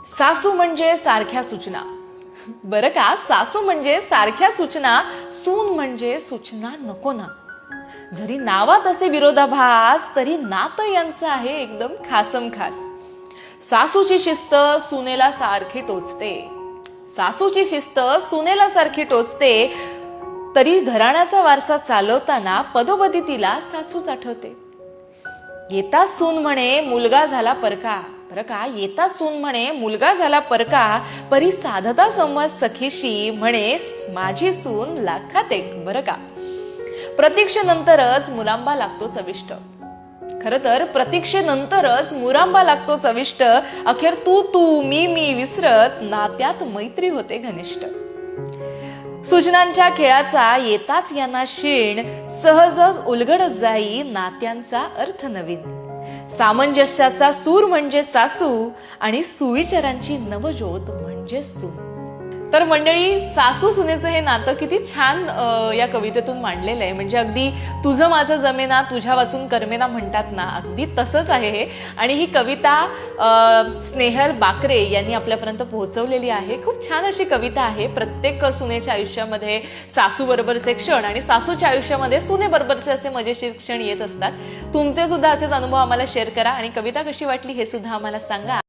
सासू म्हणजे सारख्या सूचना. बरं का, सासू म्हणजे सारख्या सूचना, सून म्हणजे सूचना नको ना. जरी नावात असे विरोधाभास तरी नातं यांचं आहे एकदम खासम खास. सासूची शिस्त सुनेला सारखी टोचते, सासूची शिस्त सुनेला सारखी टोचते. तरी घराण्याचा वारसा चालवताना पदोपदी तिला सासूच आठवते. येता सून म्हणे मुलगा झाला परका. बरं का, येता सून म्हणे मुलगा झाला परका, परी साधता संवाद सखीशी म्हणे माझी सून लाखात एक. बरं का, प्रतीक्षेनंतरच मुलांबा लागतो चविष्ट. खर तर प्रतीक्षेनंतरच मुरांबा लागतो चविष्ट. अखेर तू तू मी मी विसरत नात्यात मैत्री होते घनिष्ठ. सूचनांच्या खेळाचा येताच यांना क्षीण, सहजच उलगडत जाई नात्यांचा अर्थ नवीन. सामंजस्याचा सूर म्हणजे सासू आणि सुविचारांची नवज्योत म्हणजे सून. तर मंडळी, सासू सुनेचं हे नातं किती छान या कवितेतून मांडलेलं आहे. म्हणजे अगदी तुझं माझं जमेना तुझ्या वाचून करमेना म्हणतात ना, अगदी तसंच आहे हे. आणि ही कविता स्नेहल बाकरे यांनी आपल्यापर्यंत पोहोचवलेली आहे. खूप छान अशी कविता आहे. प्रत्येक सुनेच्या आयुष्यामध्ये सासू बरोबरचे क्षण आणि सासूच्या आयुष्यामध्ये सुनेबरोबरचे असे मजेशीर क्षण येत असतात. तुमचे सुद्धा असेच अनुभव आम्हाला शेअर करा आणि कविता कशी वाटली हे सुद्धा आम्हाला सांगा.